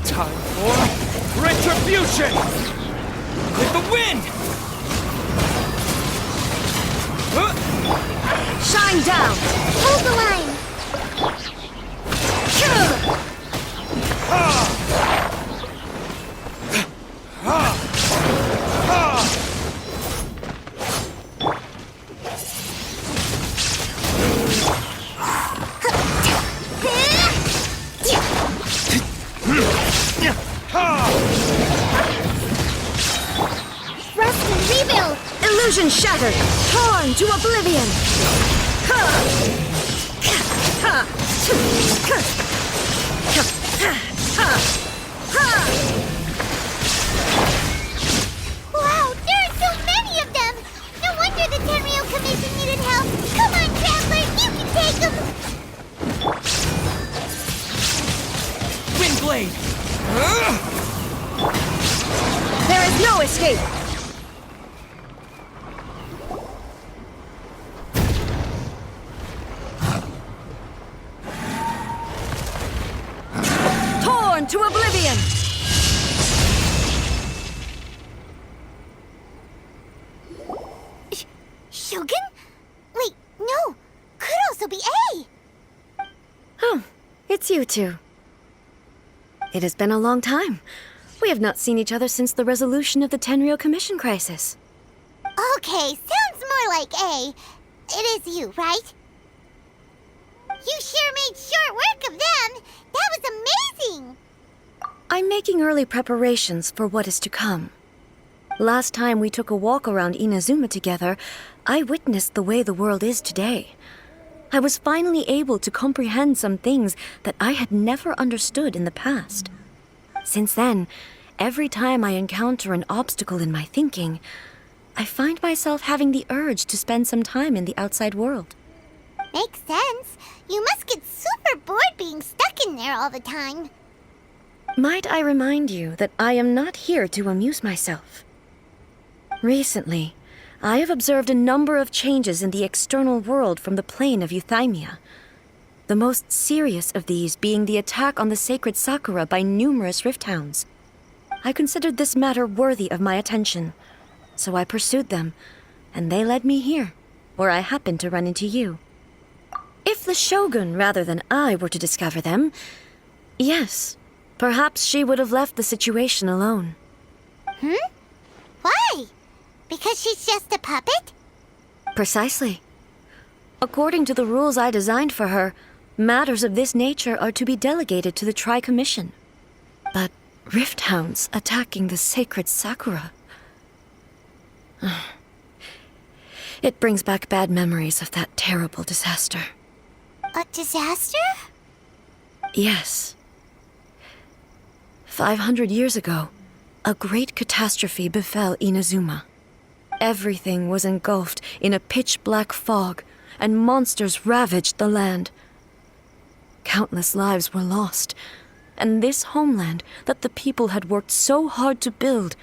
Time for retribution! With the wind! Shine down! Hold the line! Rest and rebuild! Illusion shattered! Torn to oblivion! Wow, there are so many of them! No wonder the Tenryou Commission needed help! Come on, Traveler, you can take them! Windblade! There is no escape! Torn to oblivion! Shogun? Wait, no! Could also be A! Oh, it's you two. It has been a long time. We have not seen each other since the resolution of the Tenryou Commission crisis. Okay, sounds more like A. It is you, right? You sure made short work of them! That was amazing! I'm making early preparations for what is to come. Last time we took a walk around Inazuma together, I witnessed the way the world is today. I was finally able to comprehend some things that I had never understood in the past. Since then, every time I encounter an obstacle in my thinking, I find myself having the urge to spend some time in the outside world. Makes sense. You must get super bored being stuck in there all the time. Might I remind you that I am not here to amuse myself? Recently, I have observed a number of changes in the external world from the plane of Euthymia. The most serious of these being the attack on the sacred Sakura by numerous rift hounds. I considered this matter worthy of my attention, so I pursued them, and they led me here, where I happened to run into you. If the Shogun rather than I were to discover them, yes, perhaps she would have left the situation alone. Why? Because she's just a puppet? Precisely. According to the rules I designed for her, matters of this nature are to be delegated to the Tri-Commission. But rift hounds attacking the sacred Sakura... It brings back bad memories of that terrible disaster. A disaster? Yes. 500 years ago, a great catastrophe befell Inazuma. Everything was engulfed in a pitch-black fog, and monsters ravaged the land. Countless lives were lost, and this homeland that the people had worked so hard to build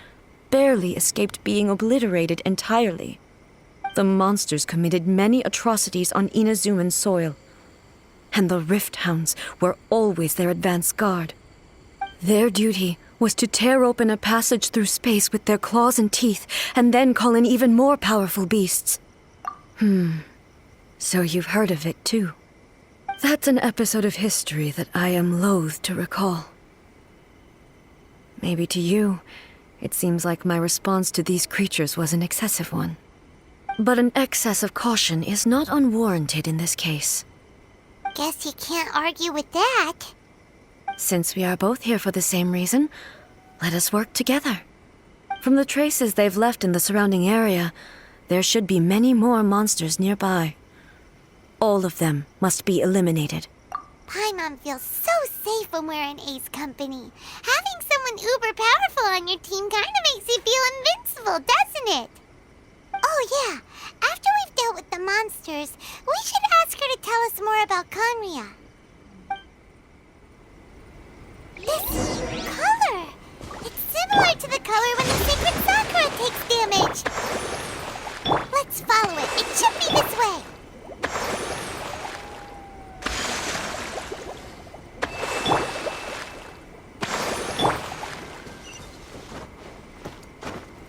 barely escaped being obliterated entirely. The monsters committed many atrocities on Inazuman soil, and the rift hounds were always their advance guard. Their duty was to tear open a passage through space with their claws and teeth, and then call in even more powerful beasts. So you've heard of it, too. That's an episode of history that I am loath to recall. Maybe to you, it seems like my response to these creatures was an excessive one. But an excess of caution is not unwarranted in this case. Guess you can't argue with that. Since we are both here for the same reason, let us work together. From the traces they've left in the surrounding area, there should be many more monsters nearby. All of them must be eliminated. Paimon feels so safe when we're in A's company. Having someone uber powerful on your team kind of makes you feel invincible, doesn't it? Oh yeah, after we've dealt with the monsters, we should ask her to tell us more about Conria. This color! It's similar to the color when the sacred Sakura takes damage. Let's follow it. It should be this way.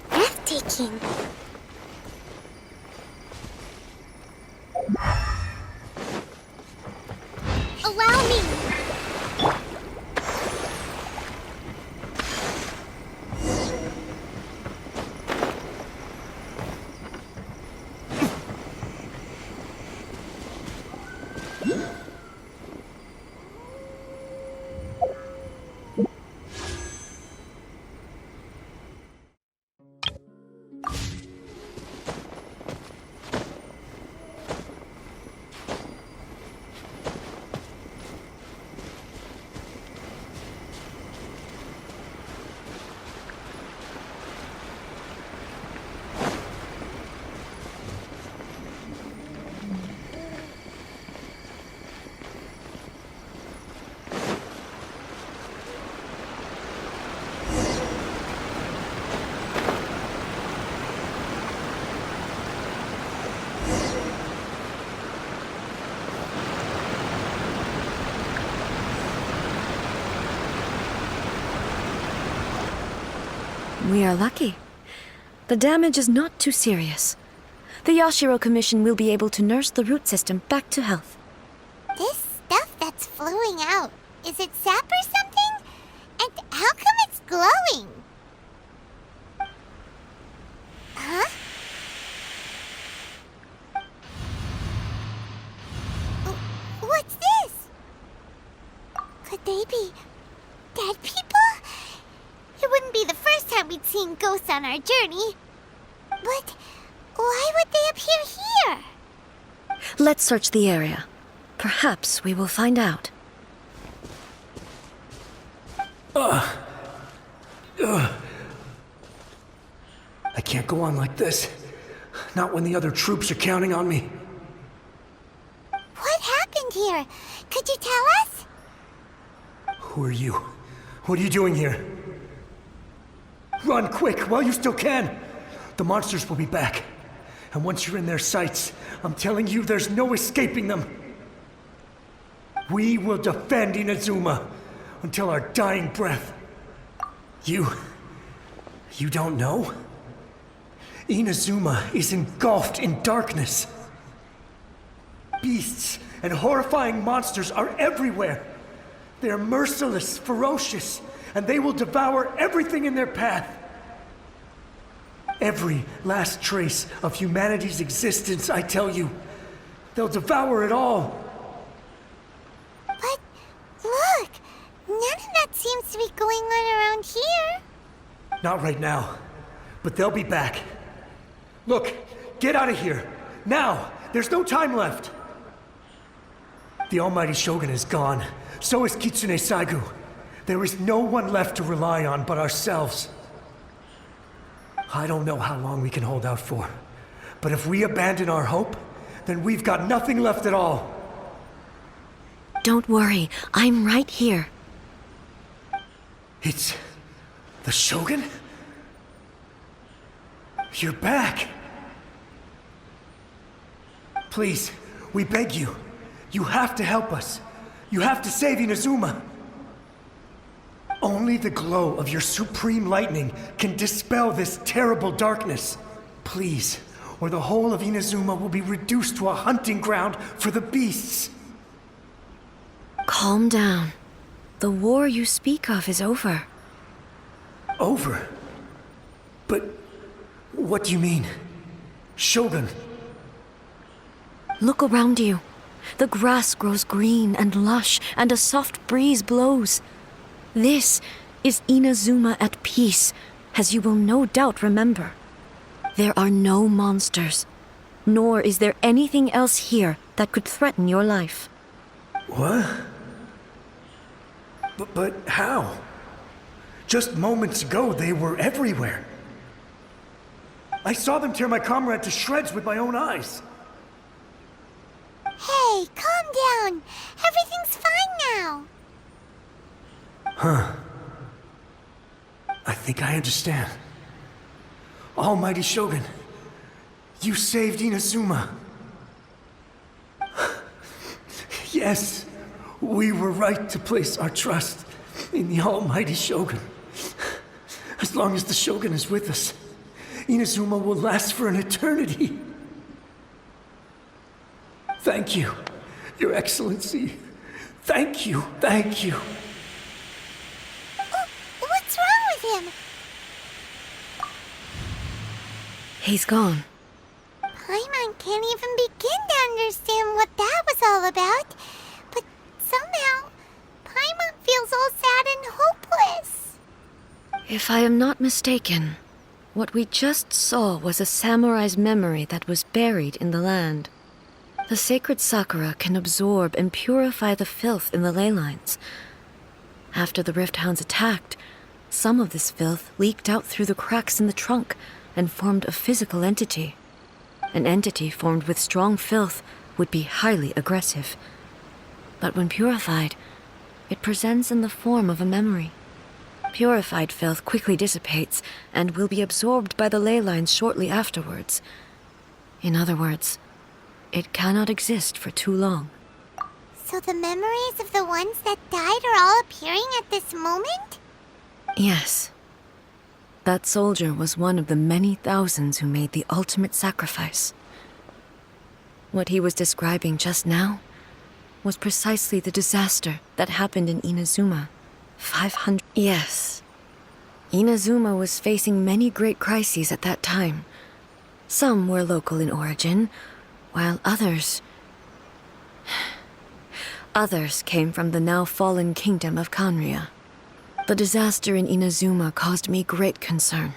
Breathtaking. Allow me. We are lucky. The damage is not too serious. The Yashiro Commission will be able to nurse the root system back to health. This stuff that's flowing out, is it sap or something? And how come it's glowing? Huh? What's this? Could they be dead people? It wouldn't be the first time we'd seen ghosts on our journey. But why would they appear here? Let's search the area. Perhaps we will find out. I can't go on like this. Not when the other troops are counting on me. What happened here? Could you tell us? Who are you? What are you doing here? Run quick while you still can! The monsters will be back. And once you're in their sights, I'm telling you there's no escaping them. We will defend Inazuma until our dying breath. You don't know? Inazuma is engulfed in darkness. Beasts and horrifying monsters are everywhere. They are merciless, ferocious, and they will devour everything in their path. Every last trace of humanity's existence, I tell you. They'll devour it all. But look, none of that seems to be going on around here. Not right now, but they'll be back. Look, get out of here. Now! There's no time left! The Almighty Shogun is gone. So is Kitsune Saigu. There is no one left to rely on but ourselves. I don't know how long we can hold out for. But if we abandon our hope, then we've got nothing left at all. Don't worry, I'm right here. It's the Shogun? You're back! Please, we beg you. You have to help us. You have to save Inazuma. Only the glow of your supreme lightning can dispel this terrible darkness. Please, or the whole of Inazuma will be reduced to a hunting ground for the beasts. Calm down. The war you speak of is over. Over? But what do you mean? Shogun? Look around you. The grass grows green and lush, and a soft breeze blows. This is Inazuma at peace, as you will no doubt remember. There are no monsters, nor is there anything else here that could threaten your life. What? But how? Just moments ago, they were everywhere. I saw them tear my comrade to shreds with my own eyes. Hey, calm down. Everything's fine now. Huh. I think I understand. Almighty Shogun, you saved Inazuma. Yes, we were right to place our trust in the Almighty Shogun. As long as the Shogun is with us, Inazuma will last for an eternity. Thank you, Your Excellency. Thank you, thank you. What's wrong with him? He's gone. Paimon can't even begin to understand what that was all about. But somehow, Paimon feels all sad and hopeless. If I am not mistaken, what we just saw was a samurai's memory that was buried in the land. The sacred sakura can absorb and purify the filth in the ley lines. After the Rift Hounds attacked, some of this filth leaked out through the cracks in the trunk and formed a physical entity. An entity formed with strong filth would be highly aggressive. But when purified, it presents in the form of a memory. Purified filth quickly dissipates and will be absorbed by the ley lines shortly afterwards. In other words, it cannot exist for too long. So the memories of the ones that died are all appearing at this moment? Yes. That soldier was one of the many thousands who made the ultimate sacrifice. What he was describing just now was precisely the disaster that happened in Inazuma 500... Yes. Inazuma was facing many great crises at that time. Some were local in origin, while others came from the now fallen kingdom of Kanria. The disaster in Inazuma caused me great concern.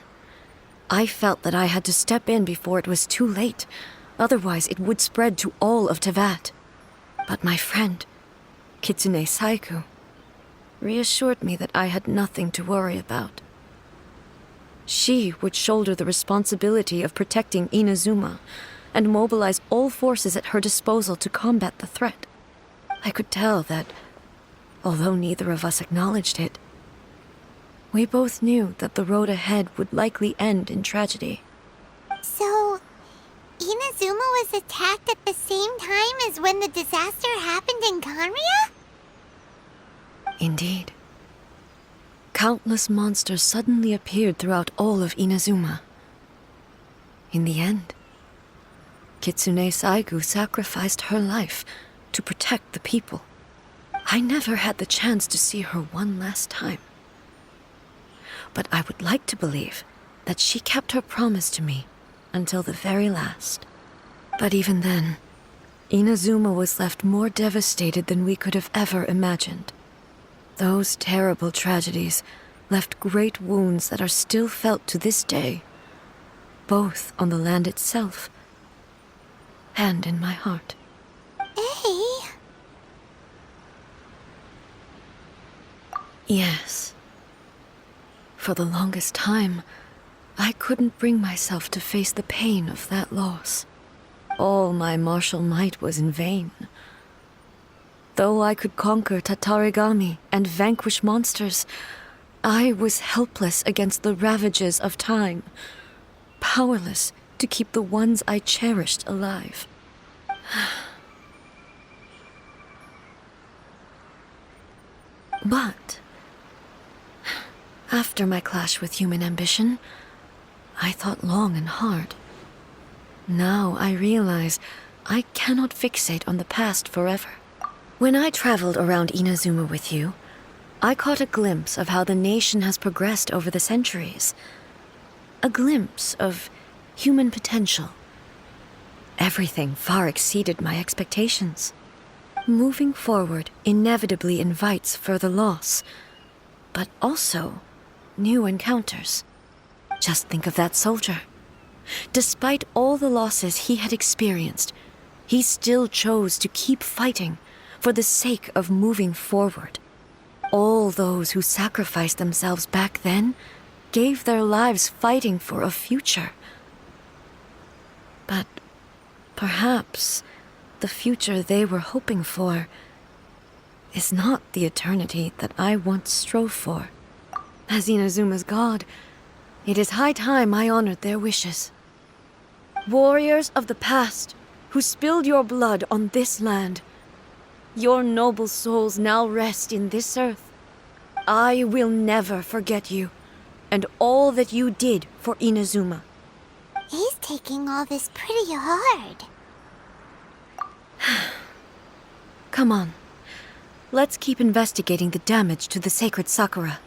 I felt that I had to step in before it was too late, otherwise it would spread to all of Teyvat. But my friend, Kitsune Saiku, reassured me that I had nothing to worry about. She would shoulder the responsibility of protecting Inazuma and mobilize all forces at her disposal to combat the threat. I could tell that, although neither of us acknowledged it, we both knew that the road ahead would likely end in tragedy. So, Inazuma was attacked at the same time as when the disaster happened in Kanria? Indeed. Countless monsters suddenly appeared throughout all of Inazuma. In the end, Kitsune Saigu sacrificed her life to protect the people. I never had the chance to see her one last time. But I would like to believe that she kept her promise to me until the very last. But even then, Inazuma was left more devastated than we could have ever imagined. Those terrible tragedies left great wounds that are still felt to this day, both on the land itself and in my heart. Hey. Yes. For the longest time, I couldn't bring myself to face the pain of that loss. All my martial might was in vain. Though I could conquer Tatarigami and vanquish monsters, I was helpless against the ravages of time, powerless to keep the ones I cherished alive. But After my clash with human ambition, I thought long and hard. Now I realize I cannot fixate on the past forever. When I traveled around Inazuma with you, I caught a glimpse of how the nation has progressed over the centuries. A glimpse of human potential. Everything far exceeded my expectations. Moving forward inevitably invites further loss, but also new encounters. Just think of that soldier. Despite all the losses he had experienced, he still chose to keep fighting for the sake of moving forward. All those who sacrificed themselves back then gave their lives fighting for a future. But perhaps the future they were hoping for is not the eternity that I once strove for. As Inazuma's god, it is high time I honored their wishes. Warriors of the past, who spilled your blood on this land, your noble souls now rest in this earth. I will never forget you, and all that you did for Inazuma. He's taking all this pretty hard. Come on. Let's keep investigating the damage to the sacred Sakura.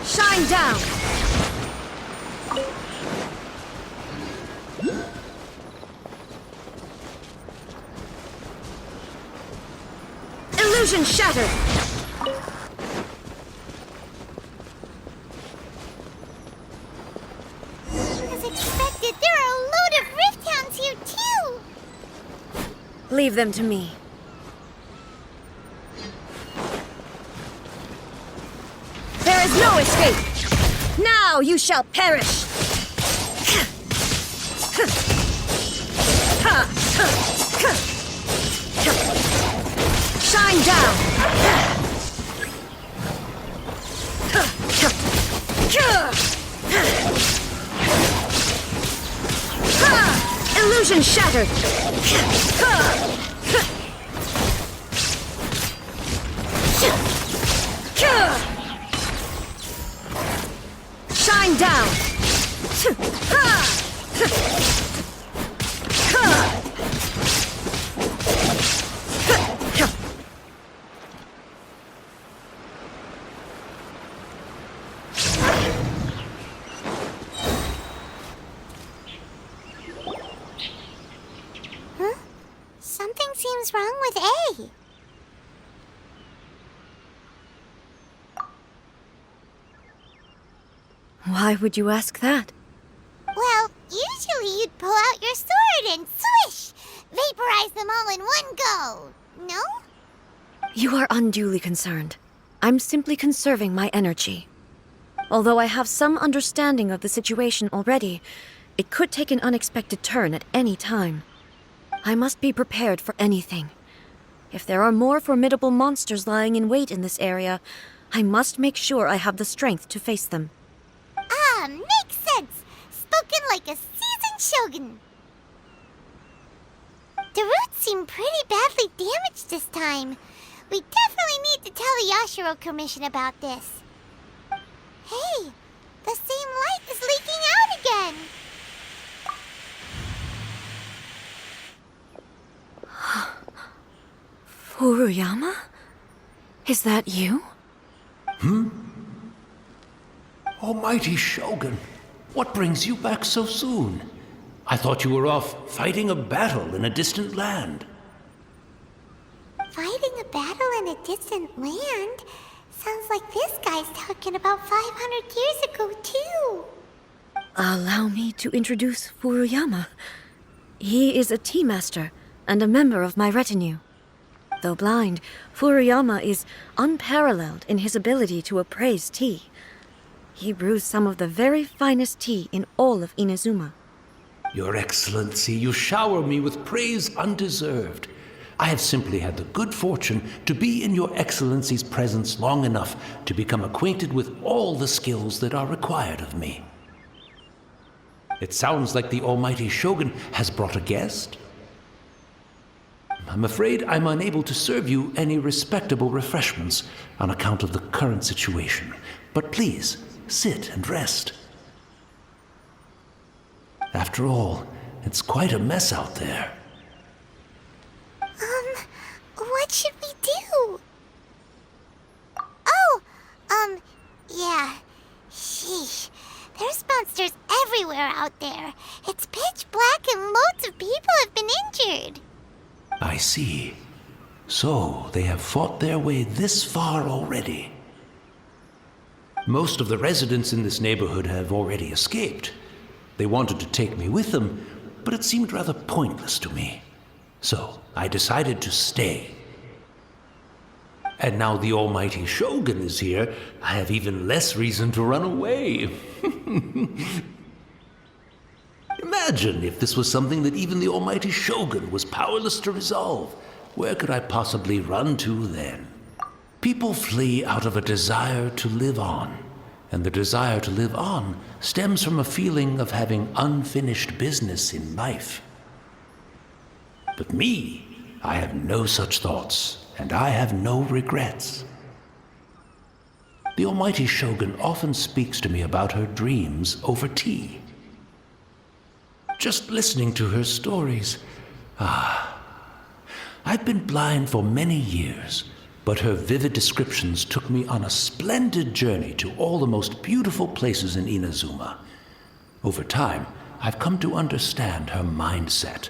Shine down! Illusion shattered! As expected, there are a load of Rift Hounds here too! Leave them to me. There is no escape! Now you shall perish! Shine down! Illusion shattered! Shine down! Huh? Something seems wrong with A. Why would you ask that? Well, usually you'd pull out your sword and swish! Vaporize them all in one go! No? You are unduly concerned. I'm simply conserving my energy. Although I have some understanding of the situation already, it could take an unexpected turn at any time. I must be prepared for anything. If there are more formidable monsters lying in wait in this area, I must make sure I have the strength to face them. Ah, makes sense! Spoken like a seasoned shogun! The roots seem pretty badly damaged this time. We definitely need to tell the Yashiro Commission about this. Hey, the same light is leaking out again! Furuyama? Is that you? Almighty Shogun, what brings you back so soon? I thought you were off fighting a battle in a distant land. Fighting a battle in a distant land? Sounds like this guy's talking about 500 years ago, too. Allow me to introduce Furuyama. He is a tea master and a member of my retinue. Though blind, Furuyama is unparalleled in his ability to appraise tea. He brews some of the very finest tea in all of Inazuma. Your Excellency, you shower me with praise undeserved. I have simply had the good fortune to be in Your Excellency's presence long enough to become acquainted with all the skills that are required of me. It sounds like the Almighty Shogun has brought a guest. I'm afraid I'm unable to serve you any respectable refreshments on account of the current situation. But please, sit and rest. After all, it's quite a mess out there. What should we do? Oh, yeah. Sheesh. There's monsters everywhere out there. It's pitch black and loads of people have been injured. I see. So, they have fought their way this far already. Most of the residents in this neighborhood have already escaped. They wanted to take me with them, but it seemed rather pointless to me. So, I decided to stay. And now the almighty Shogun is here, I have even less reason to run away. Imagine if this was something that even the almighty Shogun was powerless to resolve. Where could I possibly run to then? People flee out of a desire to live on, and the desire to live on stems from a feeling of having unfinished business in life. But me, I have no such thoughts, and I have no regrets. The almighty Shogun often speaks to me about her dreams over tea. Just listening to her stories, I've been blind for many years, but her vivid descriptions took me on a splendid journey to all the most beautiful places in Inazuma. Over time, I've come to understand her mindset.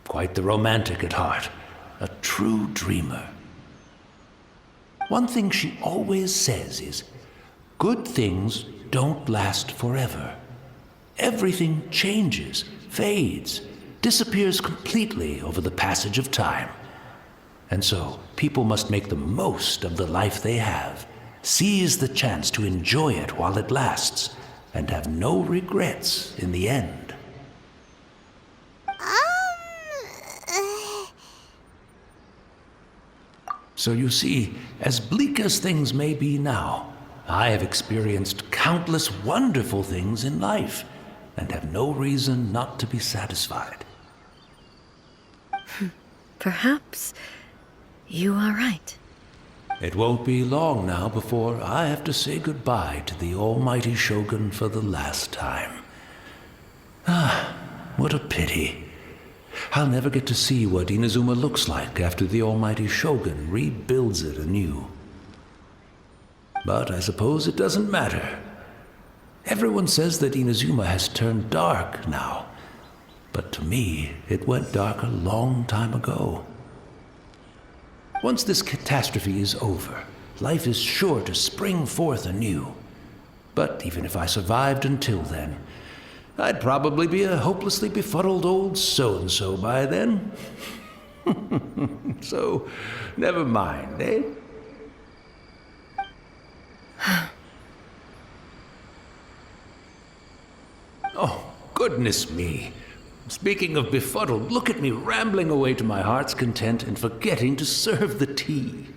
Quite the romantic at heart, a true dreamer. One thing she always says is, good things don't last forever. Everything changes, fades, disappears completely over the passage of time. And so, people must make the most of the life they have, seize the chance to enjoy it while it lasts, and have no regrets in the end. So you see, as bleak as things may be now, I have experienced countless wonderful things in life, and have no reason not to be satisfied. Perhaps you are right. It won't be long now before I have to say goodbye to the almighty Shogun for the last time. What a pity. I'll never get to see what Inazuma looks like after the almighty Shogun rebuilds it anew. But I suppose it doesn't matter. Everyone says that Inazuma has turned dark now, but to me, it went dark a long time ago. Once this catastrophe is over, life is sure to spring forth anew. But even if I survived until then, I'd probably be a hopelessly befuddled old so-and-so by then. So, never mind, eh? Oh, goodness me. Speaking of befuddled, look at me rambling away to my heart's content and forgetting to serve the tea.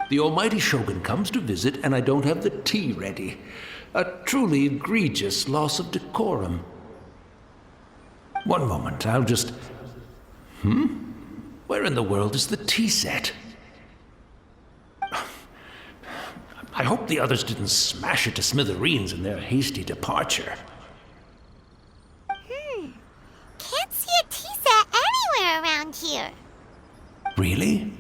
The almighty Shogun comes to visit and I don't have the tea ready. A truly egregious loss of decorum. One moment, I'll just... Where in the world is the tea set? I hope the others didn't smash it to smithereens in their hasty departure. Can't see a tea set anywhere around here. Really?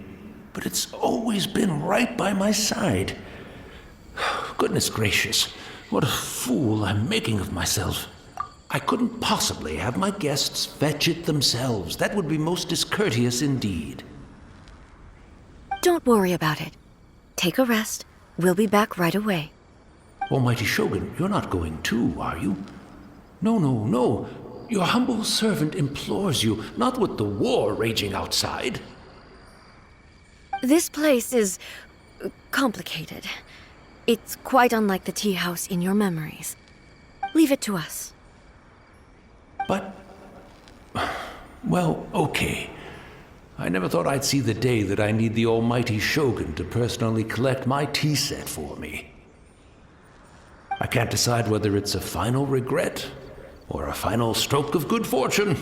But it's always been right by my side. Goodness gracious, what a fool I'm making of myself. I couldn't possibly have my guests fetch it themselves. That would be most discourteous indeed. Don't worry about it. Take a rest. We'll be back right away. Almighty Shogun, you're not going too, are you? No. Your humble servant implores you, not with the war raging outside. This place is complicated. It's quite unlike the tea house in your memories. Leave it to us. But... well, okay. I never thought I'd see the day that I need the almighty Shogun to personally collect my tea set for me. I can't decide whether it's a final regret or a final stroke of good fortune.